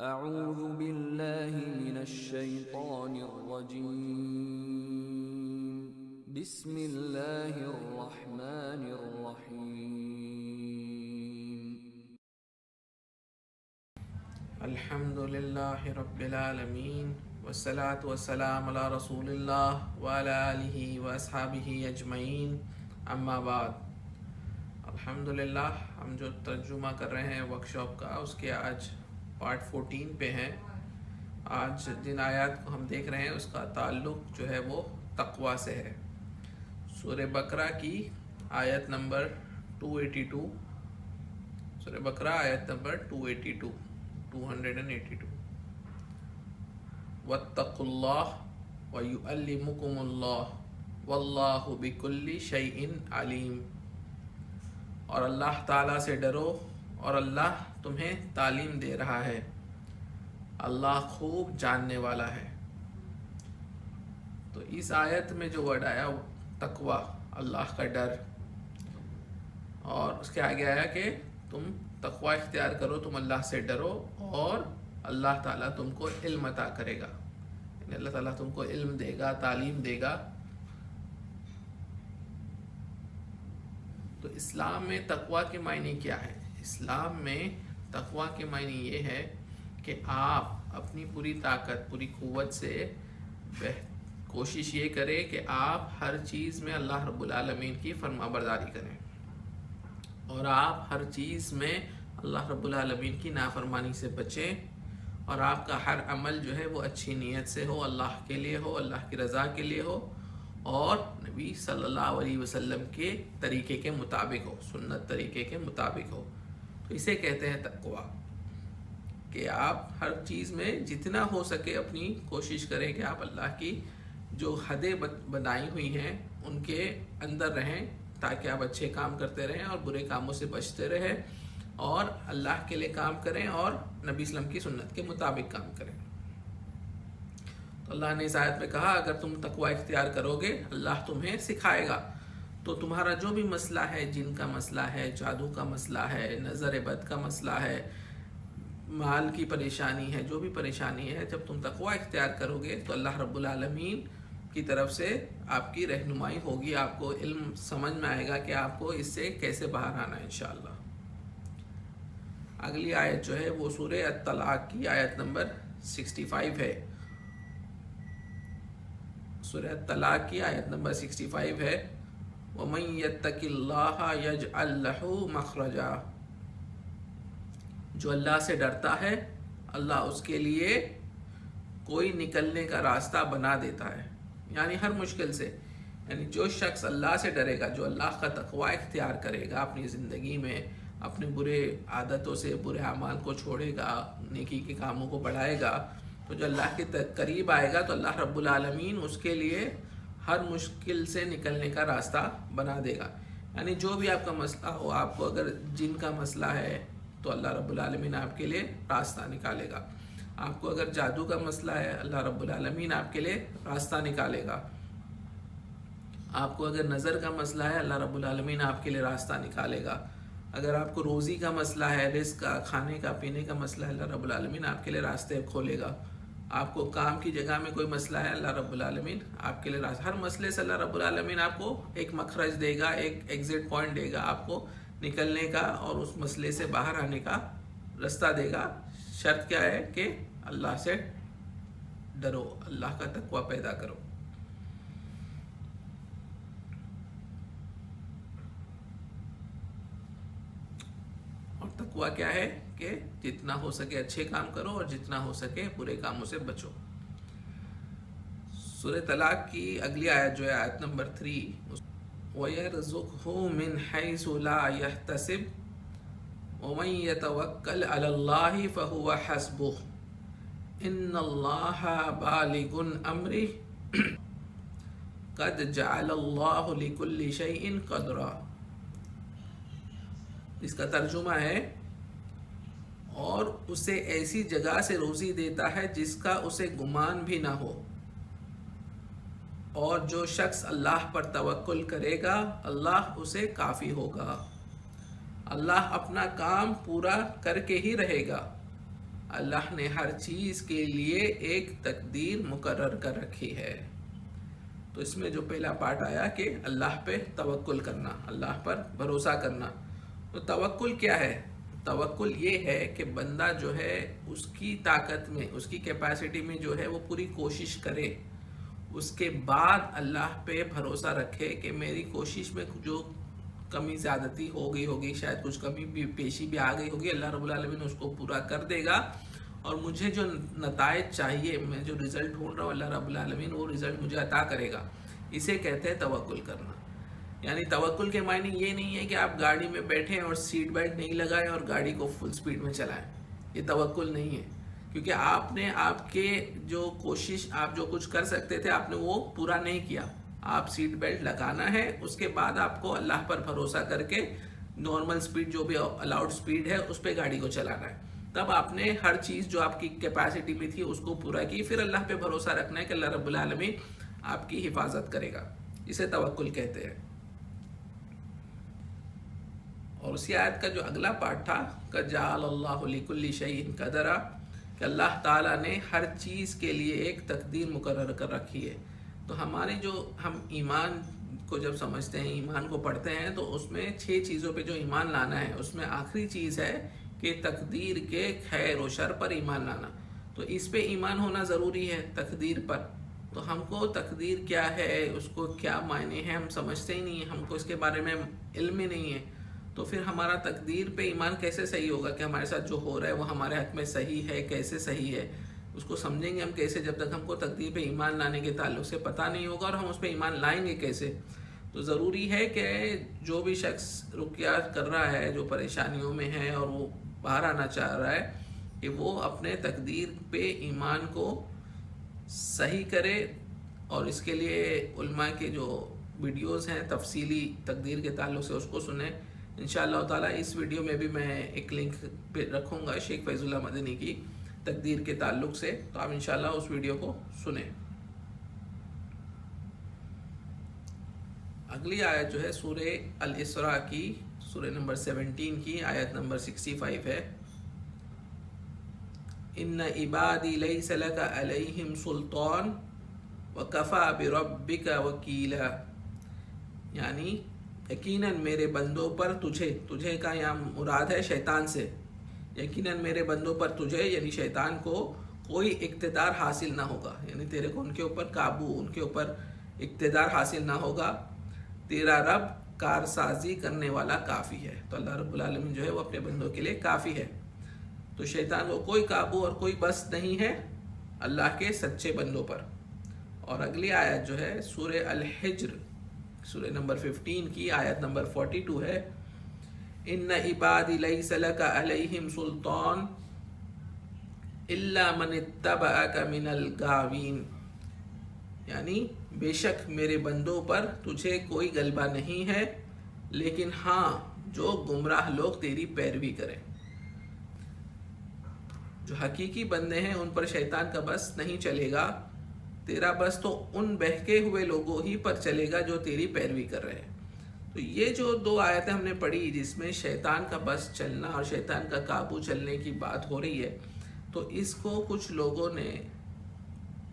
اعوذ باللہ من الشیطان الرجیم بسم اللہ الرحمن الرحیم الحمد للہ رب العالمین والصلاة والسلام علی رسول اللہ وعلی آلہ واصحابہ اجمعین، اما بعد۔ الحمدللہ ہم جو ترجمہ کر رہے ہیں ورکشاپ کا، اس کے آج پارٹ 14 پہ ہیں۔ آج جن آیات کو ہم دیکھ رہے ہیں اس کا تعلق جو ہے وہ تقوی سے ہے۔ سورہ بقرہ کی آیت نمبر 282، سورہ بقرہ آیت نمبر 282 وَاتَّقُوا اللَّهَ وَيُعَلِّمُكُمُ اللَّهُ وَاللَّهُ بِكُلِّ شَيْءٍ عَلِيمٌ۔ اور اللہ تعالیٰ سے ڈرو اور اللہ تمہیں تعلیم دے رہا ہے، اللہ خوب جاننے والا ہے۔ تو اس آیت میں جو ورڈ آیا تقوی، اللہ کا ڈر، اور اس کے آگے آیا کہ تم تقوی اختیار کرو، تم اللہ سے ڈرو اور اللہ تعالیٰ تم کو علم عطا کرے گا، یعنی اللہ تعالیٰ تم کو علم دے گا، تعلیم دے گا۔ تو اسلام میں تقوی کے معنی کیا ہے؟ اسلام میں تقوی کے معنی یہ ہے کہ آپ اپنی پوری طاقت، پوری قوت سے کوشش یہ کریں کہ آپ ہر چیز میں اللہ رب العالمین کی فرما برداری کریں، اور آپ ہر چیز میں اللہ رب العالمین کی نافرمانی سے بچیں، اور آپ کا ہر عمل جو ہے وہ اچھی نیت سے ہو، اللہ کے لیے ہو، اللہ کی رضا کے لیے ہو، اور نبی صلی اللہ علیہ وسلم کے طریقے کے مطابق ہو، سنت طریقے کے مطابق ہو۔ تو اسے کہتے ہیں تقوی، کہ آپ ہر چیز میں جتنا ہو سکے اپنی کوشش کریں کہ آپ اللہ کی جو حدیں بنائی ہوئی ہیں ان کے اندر رہیں، تاکہ آپ اچھے کام کرتے رہیں اور برے کاموں سے بچتے رہیں، اور اللہ کے لیے کام کریں اور نبی اسلام کی سنت کے مطابق کام کریں۔ تو اللہ نے اس آیت میں کہا اگر تم تقوی اختیار کرو گے اللہ تمہیں سکھائے گا، تو تمہارا جو بھی مسئلہ ہے، جن کا مسئلہ ہے، جادو کا مسئلہ ہے، نظر بد کا مسئلہ ہے، مال کی پریشانی ہے، جو بھی پریشانی ہے، جب تم تقوی اختیار کرو گے تو اللہ رب العالمین کی طرف سے آپ کی رہنمائی ہوگی، آپ کو علم سمجھ میں آئے گا کہ آپ کو اس سے کیسے باہر آنا ہے انشاءاللہ۔ اگلی آیت جو ہے وہ سورہ الطلاق کی آیت نمبر 65 ہے۔ سورہ الطلاق کی آیت نمبر 65 ہے، وَمَن يَتَّقِ اللَّهَ يَجْعَل لَّهُ مَخْرَجًا۔ جو اللہ سے ڈرتا ہے اللہ اس کے لیے کوئی نکلنے کا راستہ بنا دیتا ہے، یعنی ہر مشکل سے، یعنی جو شخص اللہ سے ڈرے گا، جو اللہ کا تقوی اختیار کرے گا اپنی زندگی میں، اپنے برے عادتوں سے، برے اعمال کو چھوڑے گا، نیکی کے کاموں کو بڑھائے گا، تو جو اللہ کے قریب آئے گا تو اللہ رب العالمین اس کے لیے ہر مشکل سے نکلنے کا راستہ بنا دے گا۔ یعنی جو بھی آپ کا مسئلہ ہو، آپ کو اگر جن کا مسئلہ ہے تو اللہ رب العالمین آپ کے لیے راستہ نکالے گا، آپ کو اگر جادو کا مسئلہ ہے اللہ رب العالمین آپ کے لیے راستہ نکالے گا، آپ کو اگر نظر کا مسئلہ ہے اللہ رب العالمین آپ کے لیے راستہ نکالے گا، اگر آپ کو روزی کا مسئلہ ہے، رزق کا، کھانے کا، پینے کا مسئلہ ہے، اللہ رب العالمین آپ کے لیے راستے کھولے گا، آپ کو کام کی جگہ میں کوئی مسئلہ ہے اللہ رب العالمین آپ کے لیے ہر مسئلے سے اللہ رب العالمین آپ کو ایک مخرج دے گا، ایک ایگزٹ پوائنٹ دے گا، آپ کو نکلنے کا اور اس مسئلے سے باہر آنے کا راستہ دے گا۔ شرط کیا ہے کہ اللہ سے ڈرو، اللہ کا تقوی پیدا کرو۔ اور تقوی کیا ہے کہ جتنا ہو سکے اچھے کام کرو اور جتنا ہو سکے برے کاموں سے بچو۔ سورہ طلاق کی اگلی آیت جو ہے آیت نمبر 3، وَيَرْزُقْهُ مِنْ حَيْثُ لَا يَحْتَسِبُ وَمَن يَتَوَكَّلْ عَلَى اللَّهِ فَهُوَ حَسْبُهُ إِنَّ اللَّهَ بَالِغُ أَمْرِهِ قَدْ جَعَلَ اللَّهُ لِكُلِّ شَيْءٍ قَدْرًا۔ اس کا ترجمہ ہے، اور اسے ایسی جگہ سے روزی دیتا ہے جس کا اسے گمان بھی نہ ہو، اور جو شخص اللہ پر توکل کرے گا اللہ اسے کافی ہوگا۔ اللہ اپنا کام پورا کر کے ہی رہے گا، اللہ نے ہر چیز کے لیے ایک تقدیر مقرر کر رکھی ہے۔ تو اس میں جو پہلا پارٹ آیا کہ اللہ پہ توکل کرنا، اللہ پر بھروسہ کرنا۔ تو توکل کیا ہے؟ توکل یہ ہے کہ بندہ جو ہے اس کی طاقت میں، اس کی کیپیسٹی میں جو ہے وہ پوری کوشش کرے، اس کے بعد اللہ پہ بھروسہ رکھے کہ میری کوشش میں جو کمی زیادتی ہو گئی ہوگی، شاید کچھ کمی بھی پیشی بھی آ گئی ہوگی، اللہ رب العالمین اس کو پورا کر دے گا، اور مجھے جو نتائج چاہیے، میں جو رزلٹ ڈھونڈ رہا ہوں، اللہ رب العالمین وہ رزلٹ مجھے عطا کرے گا۔ اسے کہتے ہیں توکل کرنا۔ یعنی توکل کے معنی یہ نہیں ہے کہ آپ گاڑی میں بیٹھیں اور سیٹ بیلٹ نہیں لگائیں اور گاڑی کو فل سپیڈ میں چلائیں، یہ توکل نہیں ہے، کیونکہ آپ نے آپ کے جو کوشش، آپ جو کچھ کر سکتے تھے آپ نے وہ پورا نہیں کیا۔ آپ سیٹ بیلٹ لگانا ہے، اس کے بعد آپ کو اللہ پر بھروسہ کر کے نارمل سپیڈ جو بھی الاؤڈ سپیڈ ہے اس پہ گاڑی کو چلانا ہے۔ تب آپ نے ہر چیز جو آپ کی کیپیسٹی میں تھی اس کو پورا کی، پھر اللہ پہ بھروسہ رکھنا ہے کہ اللہ رب العالمین آپ کی حفاظت کرے گا، اسے توکل کہتے ہیں۔ اور اسی آیت کا جو اگلا پارٹ تھا کَجَعَلَ اللَّهُ لِكُلِّ شَيْءٍ قَدَرًا، کہ اللہ تعالیٰ نے ہر چیز کے لیے ایک تقدیر مقرر کر رکھی ہے۔ تو ہمارے جو ہم ایمان کو جب سمجھتے ہیں، ایمان کو پڑھتے ہیں، تو اس میں 6 چیزوں پہ جو ایمان لانا ہے، اس میں آخری چیز ہے کہ تقدیر کے خیر و شر پر ایمان لانا۔ تو اس پہ ایمان ہونا ضروری ہے، تقدیر پر۔ تو ہم کو تقدیر کیا ہے، اس کو کیا معنی ہے، ہم سمجھتے ہی نہیں ہیں، ہم کو اس کے بارے میں علم ہی نہیں ہے۔ تو پھر ہمارا تقدیر پہ ایمان کیسے صحیح ہوگا کہ ہمارے ساتھ جو ہو رہا ہے وہ ہمارے حق میں صحیح ہے، کیسے صحیح ہے، اس کو سمجھیں گے ہم کیسے، جب تک ہم کو تقدیر پہ ایمان لانے کے تعلق سے پتہ نہیں ہوگا، اور ہم اس پہ ایمان لائیں گے کیسے؟ تو ضروری ہے کہ جو بھی شخص رقیہ کر رہا ہے، جو پریشانیوں میں ہے اور وہ باہر آنا چاہ رہا ہے، کہ وہ اپنے تقدیر پہ ایمان کو صحیح کرے، اور اس کے لیے علماء کے جو ویڈیوز ہیں تفصیلی تقدیر کے تعلق سے اس کو سنیں۔ انشاءاللہ تعالیٰ اس ویڈیو میں بھی میں ایک لنک پہ رکھوں گا شیخ فیض اللہ مدنی کی تقدیر کے تعلق سے، تو آپ انشاءاللہ اس ویڈیو کو سنیں۔ اگلی آیت جو ہے سورہ الاسراء کی، سورہ نمبر 17 کی آیت نمبر 65 ہے، ان عبادی لیس لک علیہم سلطان وکفی بربک وکیلا، یعنی یقیناً میرے بندوں پر تجھے کا یہاں مراد ہے شیطان سے، یقیناً میرے بندوں پر تجھے یعنی شیطان کو کوئی اقتدار حاصل نہ ہوگا، یعنی تیرے کو ان کے اوپر قابو، ان کے اوپر اقتدار حاصل نہ ہوگا، تیرا رب کارسازی کرنے والا کافی ہے۔ تو اللہ رب العالمین جو ہے وہ اپنے بندوں کے لیے کافی ہے، تو شیطان کو کوئی قابو اور کوئی بس نہیں ہے اللہ کے سچے بندوں پر۔ اور اگلی آیت جو ہے سورہ الحجر، سورہ نمبر 15 کی آیت نمبر 42 ہے، ان عبادی لیس لک علیہم سلطان الا من اتبعک من الغاوین، یعنی بے شک میرے بندوں پر تجھے کوئی غلبہ نہیں ہے، لیکن ہاں جو گمراہ لوگ تیری پیروی کریں۔ جو حقیقی بندے ہیں ان پر شیطان کا بس نہیں چلے گا، تیرا بس تو ان بہکے ہوئے لوگوں ہی پر چلے گا جو تیری پیروی کر رہے ہیں۔ تو یہ جو 2 آیتیں ہم نے پڑھی جس میں شیطان کا بس چلنا اور شیطان کا قابو چلنے کی بات ہو رہی ہے، تو اس کو کچھ لوگوں نے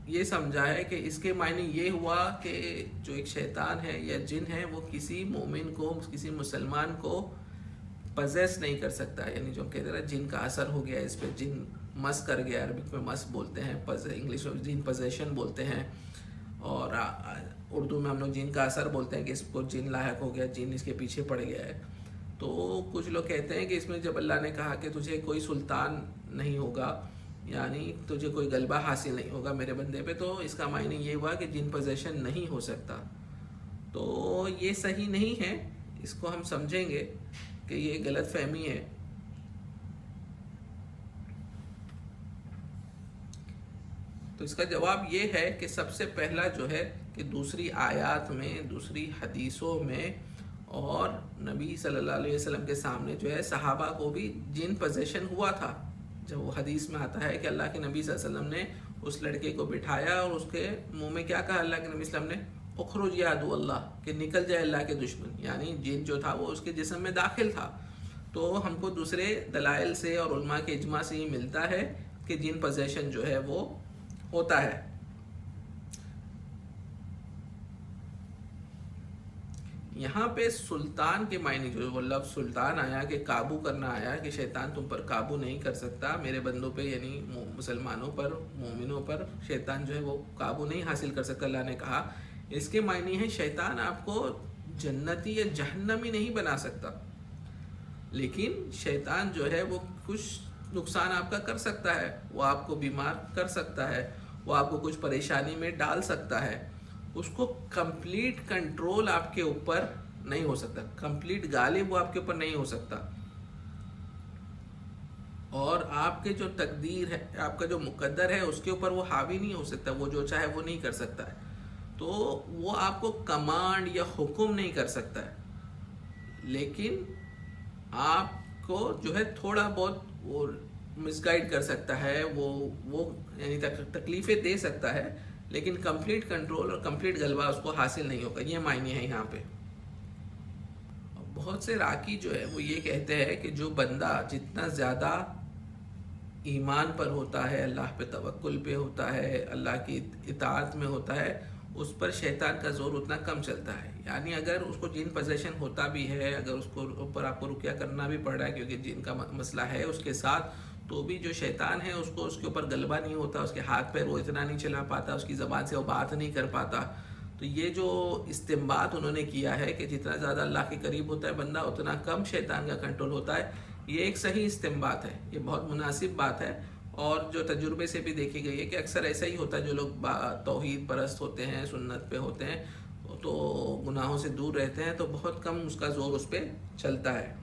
یہ سمجھا ہے کہ اس کے معنی یہ ہوا کہ جو ایک شیطان ہے یا جن ہے وہ کسی مومن کو، کسی مسلمان کو پزیس نہیں کر سکتا، یعنی جو کہتے ہیں جن کا اثر ہو گیا اس پہ، جن مس کر گیا، عربک میں مس بولتے ہیں، انگلش میں جن پوزیشن بولتے ہیں، اور اردو میں ہم لوگ جن کا اثر بولتے ہیں کہ اس کو جن لاحق ہو گیا، جن اس کے پیچھے پڑ گیا ہے۔ تو کچھ لوگ کہتے ہیں کہ اس میں جب اللہ نے کہا کہ تجھے کوئی سلطان نہیں ہوگا، یعنی تجھے کوئی غلبہ حاصل نہیں ہوگا میرے بندے پہ، تو اس کا معنی یہ ہوا کہ جن پوزیشن نہیں ہو سکتا۔ تو یہ صحیح نہیں ہے، اس کو ہم سمجھیں گے کہ یہ غلط فہمی ہے۔ تو اس کا جواب یہ ہے کہ سب سے پہلا جو ہے کہ دوسری آیات میں، دوسری حدیثوں میں، اور نبی صلی اللہ علیہ وسلم کے سامنے جو ہے صحابہ کو بھی جن پوزیشن ہوا تھا۔ جب وہ حدیث میں آتا ہے کہ اللہ کے نبی صلی اللہ علیہ وسلم نے اس لڑکے کو بٹھایا اور اس کے منہ میں کیا کہا اللہ کے نبی صلی اللہ علیہ وسلم نے، اخرج یا عدو اللہ، کہ نکل جائے اللہ کے دشمن، یعنی جن جو تھا وہ اس کے جسم میں داخل تھا۔ تو ہم کو دوسرے دلائل سے اور علماء کے اجماع سے یہ ملتا ہے کہ جن پوزیشن جو ہے وہ ہوتا ہے. یہاں پہ سلطان کے معنی جو وہ لفظ سلطان آیا کہ قابو کرنا آیا کہ شیطان تم پر قابو نہیں کر سکتا میرے بندوں پہ، یعنی مسلمانوں پر، مومنوں پر شیطان جو ہے وہ قابو نہیں حاصل کر سکتا. اللہ نے کہا اس کے معنی ہے شیطان آپ کو جنتی یا جہنمی نہیں بنا سکتا، لیکن شیطان جو ہے وہ کچھ نقصان آپ کا کر سکتا ہے، وہ آپ کو بیمار کر سکتا ہے، وہ آپ کو کچھ پریشانی میں ڈال سکتا ہے. اس کو کمپلیٹ کنٹرول آپ کے اوپر نہیں ہو سکتا، کمپلیٹ غالب وہ آپ کے اوپر نہیں ہو سکتا، اور آپ کے جو تقدیر ہے، آپ کا جو مقدر ہے اس کے اوپر وہ حاوی نہیں ہو سکتا، وہ جو چاہے وہ نہیں کر سکتا ہے. تو وہ آپ کو کمانڈ یا حکم نہیں کر سکتا ہے، لیکن آپ کو جو ہے تھوڑا بہت وہ مس گائیڈ کر سکتا ہے، وہ یعنی تکلیفیں دے سکتا ہے، لیکن کمپلیٹ کنٹرول اور کمپلیٹ غلبہ اس کو حاصل نہیں ہوگا. یہ معنی ہے یہاں پہ. بہت سے راکی جو ہے وہ یہ کہتے ہیں کہ جو بندہ جتنا زیادہ ایمان پر ہوتا ہے، اللہ پہ توکل پہ ہوتا ہے، اللہ کی اطاعت میں ہوتا ہے، اس پر شیطان کا زور اتنا کم چلتا ہے. یعنی اگر اس کو جن پوزیشن ہوتا بھی ہے، اگر اس کو اوپر آپ کو رقیہ کرنا بھی پڑ رہا ہے کیونکہ جن کا مسئلہ ہے اس کے ساتھ، تو بھی جو شیطان ہے اس کو اس کے اوپر غلبہ نہیں ہوتا، اس کے ہاتھ پیر وہ اتنا نہیں چلا پاتا، اس کی زبان سے وہ بات نہیں کر پاتا. تو یہ جو استنباط انہوں نے کیا ہے کہ جتنا زیادہ اللہ کے قریب ہوتا ہے بندہ اتنا کم شیطان کا کنٹرول ہوتا ہے، یہ ایک صحیح استنباط ہے، یہ بہت مناسب بات ہے. اور جو تجربے سے بھی دیکھی گئی ہے کہ اکثر ایسا ہی ہوتا ہے، جو لوگ توحید پرست ہوتے ہیں، سنت پہ ہوتے ہیں، تو گناہوں سے دور رہتے ہیں، تو بہت کم اس کا زور اس پہ چلتا ہے.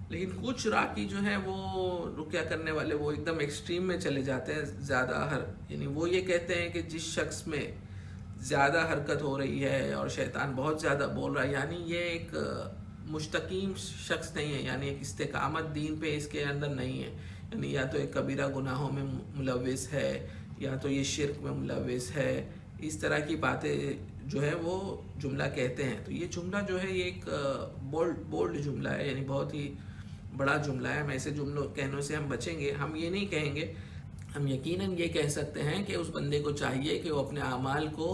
لیکن کچھ راکی جو ہیں وہ رقیہ کرنے والے وہ ایک دم ایکسٹریم میں چلے جاتے ہیں، زیادہ یعنی وہ یہ کہتے ہیں کہ جس شخص میں زیادہ حرکت ہو رہی ہے اور شیطان بہت زیادہ بول رہا ہے، یعنی یہ ایک مستقیم شخص نہیں ہے، یعنی ایک استقامت دین پہ اس کے اندر نہیں ہے، یعنی یا تو ایک کبیرہ گناہوں میں ملوث ہے، یا تو یہ شرک میں ملوث ہے. اس طرح کی باتیں جو ہے وہ جملہ کہتے ہیں. تو یہ جملہ جو ہے یہ ایک بولڈ جملہ ہے، یعنی بہت ہی بڑا جملہ ہے. ایسے جملوں کہنے سے ہم بچیں گے. ہم یہ نہیں کہیں گے، ہم یقیناً یہ کہہ سکتے ہیں کہ اس بندے کو چاہیے کہ وہ اپنے اعمال کو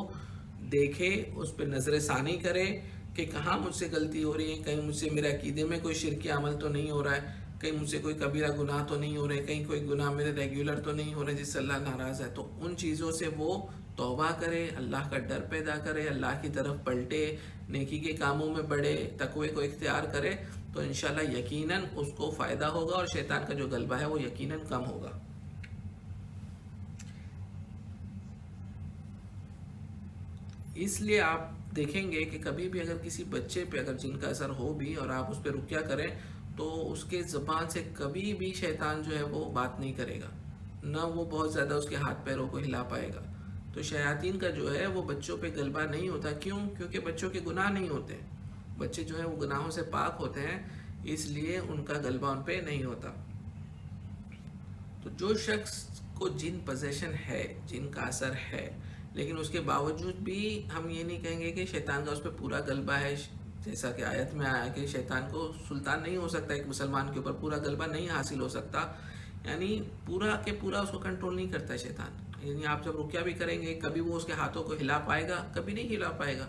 دیکھے، اس پہ نظر ثانی کرے کہ کہاں مجھ سے غلطی ہو رہی ہے، کہیں مجھ سے میرے عقیدے میں کوئی شرکی عمل تو نہیں ہو رہا ہے، کہیں مجھ سے کوئی کبیرہ گناہ تو نہیں ہو رہے، کہیں کوئی گناہ میرے ریگولر تو نہیں ہو رہے جس سے اللہ ناراض ہے. تو ان چیزوں سے وہ توبہ کرے، اللہ کا ڈر پیدا کرے، اللہ کی طرف پلٹے، نیکی کے کاموں میں بڑھے، تقوی کو اختیار کرے، تو انشاءاللہ یقیناً اس کو فائدہ ہوگا اور شیطان کا جو غلبہ ہے وہ یقیناً کم ہوگا. اس لیے آپ دیکھیں گے کہ کبھی بھی اگر کسی بچے پہ اگر جن کا اثر ہو بھی اور آپ اس پہ رقیہ کریں تو اس کے زبان سے کبھی بھی شیطان جو ہے وہ بات نہیں کرے گا، نہ وہ بہت زیادہ اس کے ہاتھ پیروں کو ہلا پائے گا. تو شیاطین کا جو ہے وہ بچوں پہ غلبہ نہیں ہوتا. کیوں؟ کیونکہ بچوں کے گناہ نہیں ہوتے، بچے جو ہیں وہ گناہوں سے پاک ہوتے ہیں، اس لیے ان کا غلبہ ان پہ نہیں ہوتا. تو جو شخص کو جن پوزیشن ہے، جن کا اثر ہے، لیکن اس کے باوجود بھی ہم یہ نہیں کہیں گے کہ شیطان کا اس پہ پورا غلبہ ہے، جیسا کہ آیت میں آیا کہ شیطان کو سلطان نہیں ہو سکتا، ایک مسلمان کے اوپر پورا غلبہ نہیں حاصل ہو سکتا، یعنی پورا کے پورا اس کو کنٹرول نہیں کرتا ہے شیطان. یعنی آپ جب رقیہ بھی کریں گے کبھی وہ اس کے ہاتھوں کو ہلا پائے گا، کبھی نہیں ہلا پائے گا،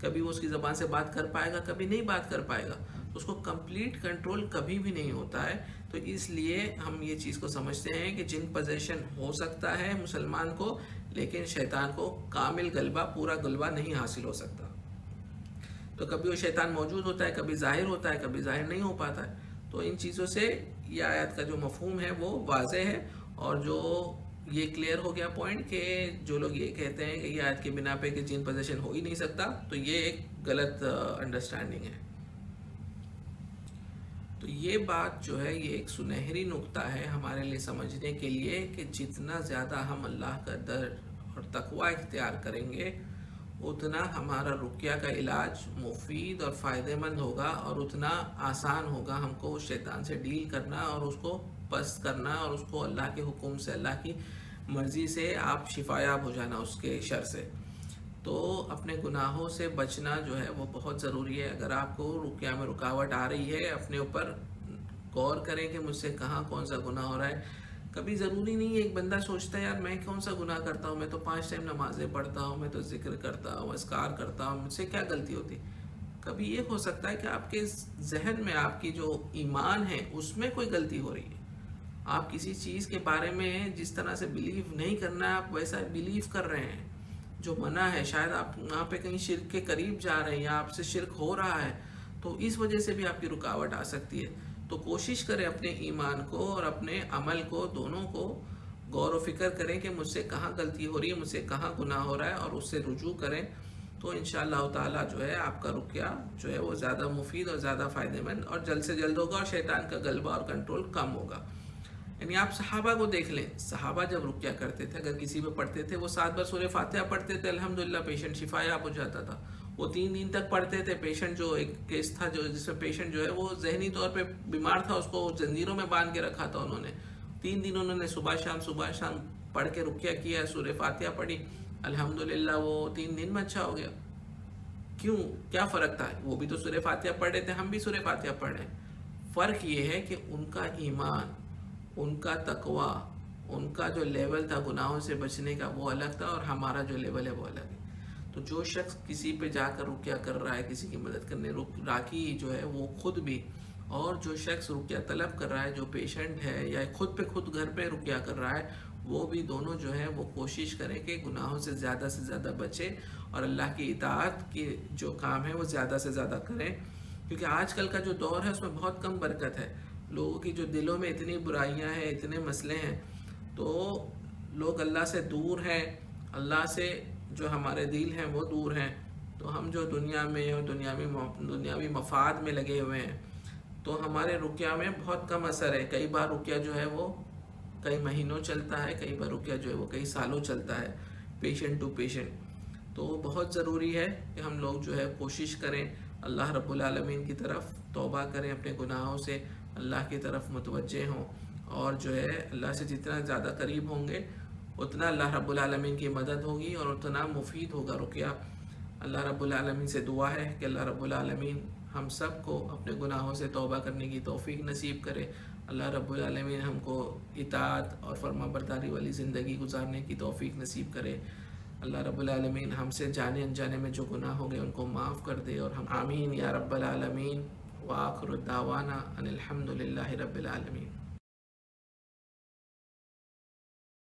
کبھی وہ اس کی زبان سے بات کر پائے گا، کبھی نہیں بات کر پائے گا. اس کو کمپلیٹ کنٹرول کبھی بھی نہیں ہوتا ہے. تو اس لیے ہم یہ چیز کو سمجھتے ہیں کہ جن پوزیشن ہو سکتا ہے مسلمان کو، لیکن شیطان کو کامل غلبہ، پورا غلبہ نہیں حاصل ہو سکتا. تو کبھی وہ شیطان موجود ہوتا ہے، کبھی ظاہر ہوتا ہے، کبھی ظاہر نہیں ہو پاتا ہے. تو ان چیزوں سے یہ آیت کا جو مفہوم ہے وہ واضح ہے، اور جو یہ کلیئر ہو گیا پوائنٹ کہ جو لوگ یہ کہتے ہیں کہ یہ آیت کی بنا پہ کہ جن پوزیشن ہو ہی نہیں سکتا، تو یہ ایک غلط انڈرسٹینڈنگ ہے. تو یہ بات جو ہے یہ ایک سنہری نقطہ ہے ہمارے لیے سمجھنے کے لیے کہ جتنا زیادہ ہم اللہ کا ڈر اور تقوی اختیار کریں گے اتنا ہمارا رقیہ کا علاج مفید اور فائدہ مند ہوگا، اور اتنا آسان ہوگا ہم کو شیطان سے ڈیل کرنا اور اس کو پست کرنا، اور اس کو اللہ کے حکم سے، اللہ کی مرضی سے آپ شفایاب ہو جانا اس کے شر سے. تو اپنے گناہوں سے بچنا جو ہے وہ بہت ضروری ہے. اگر آپ کو رقیہ میں رکاوٹ آ رہی ہے، اپنے اوپر غور کریں کہ مجھ سے کہاں کون سا گناہ ہو رہا ہے، کبھی ضروری نہیں ہے ایک بندہ سوچتا ہے یار میں کون سا گناہ کرتا ہوں، میں تو 5 ٹائم نمازیں پڑھتا ہوں، میں تو ذکر کرتا ہوں، اذکار کرتا ہوں، مجھ سے کیا غلطی ہوتی. کبھی یہ ہو سکتا ہے کہ آپ کے ذہن میں آپ کی جو ایمان ہے اس میں کوئی غلطی ہو رہی ہے. آپ کسی چیز کے بارے میں جس طرح سے بلیو نہیں کرنا ہے آپ ویسا بلیو کر رہے ہیں. جو منع ہے شاید آپ وہاں پہ کہیں شرک کے قریب جا رہے ہیں یا آپ سے شرک ہو رہا ہے، تو اس وجہ سے بھی آپ کی رکاوٹ آ سکتی ہے. تو کوشش کریں اپنے ایمان کو اور اپنے عمل کو دونوں کو غور و فکر کریں کہ مجھ سے کہاں غلطی ہو رہی ہے، مجھ سے کہاں گناہ ہو رہا ہے، اور اس سے رجوع کریں. تو انشاءاللہ تعالیٰ جو ہے آپ کا رقیہ جو ہے وہ زیادہ مفید اور زیادہ فائدہ مند اور جلد سے جلد ہوگا، اور شیطان کا غلبہ اور کنٹرول کم ہوگا. یعنی آپ صحابہ کو دیکھ لیں، صحابہ جب رقیہ کرتے تھے اگر کسی پہ پڑھتے تھے وہ 7 بار سورہ فاتحہ پڑھتے تھے، الحمدللہ پیشنٹ شفا یاب ہو جاتا تھا. وہ 3 دن تک پڑھتے تھے. پیشنٹ جو ایک کیس تھا جو جس میں پیشنٹ جو ہے وہ ذہنی طور پہ بیمار تھا، اس کو زنجیروں میں باندھ کے رکھا تھا انہوں نے. 3 دن انہوں نے صبح شام پڑھ کے رقیہ کیا، سورہ فاتحہ پڑھی، الحمدللہ وہ 3 دن میں اچھا ہو گیا. کیوں؟ کیا فرق تھا؟ وہ بھی تو سورہ فاتحہ پڑھ رہے تھے، ہم بھی سورہ فاتحہ پڑھ رہے ہیں. فرق یہ ہے کہ ان کا ایمان، ان کا تقوی، ان کا جو لیول تھا گناہوں سے بچنے کا وہ الگ تھا، اور ہمارا جو لیول ہے وہ الگ ہے. تو جو شخص کسی پہ جا کر رقیہ کر رہا ہے، کسی کی مدد کرنے، راکی جو ہے وہ خود بھی، اور جو شخص رقیہ طلب کر رہا ہے جو پیشنٹ ہے یا خود پہ خود گھر پہ رقیہ کر رہا ہے، وہ بھی دونوں جو ہے وہ کوشش کریں کہ گناہوں سے زیادہ بچے اور اللہ کی اطاعت کے جو کام ہے وہ زیادہ سے زیادہ کریں. کیونکہ آج کل کا جو دور ہے اس میں بہت کم برکت ہے. لوگوں کی جو دلوں میں اتنی برائیاں ہیں، اتنے مسئلے ہیں، تو لوگ اللہ سے دور ہیں، اللہ سے جو ہمارے دل ہیں وہ دور ہیں. تو ہم جو دنیا میں اور دنیاوی مفاد میں لگے ہوئے ہیں، تو ہمارے رقیہ میں بہت کم اثر ہے. کئی بار رقیہ جو ہے وہ کئی مہینوں چلتا ہے، کئی بار رقیہ جو ہے وہ کئی سالوں چلتا ہے، پیشنٹ ٹو پیشنٹ. تو بہت ضروری ہے کہ ہم لوگ جو ہے کوشش کریں، اللہ رب العالمین کی طرف توبہ کریں، اپنے گناہوں سے اللہ کی طرف متوجہ ہوں، اور جو ہے اللہ سے جتنا زیادہ قریب ہوں گے اتنا اللہ رب العالمین کی مدد ہوگی اور اتنا مفید ہوگا رقیہ. اللہ رب العالمین سے دعا ہے کہ اللہ رب العالمین ہم سب کو اپنے گناہوں سے توبہ کرنے کی توفیق نصیب کرے. اللہ رب العالمین ہم کو اطاعت اور فرما برداری والی زندگی گزارنے کی توفیق نصیب کرے. اللہ رب العالمین ہم سے جانے انجانے میں جو گناہ ہو گئے ان کو معاف کر دے، اور ہم آمین یا رب العالمین. وآخر دعوانا ان الحمد للہ رب العالمین.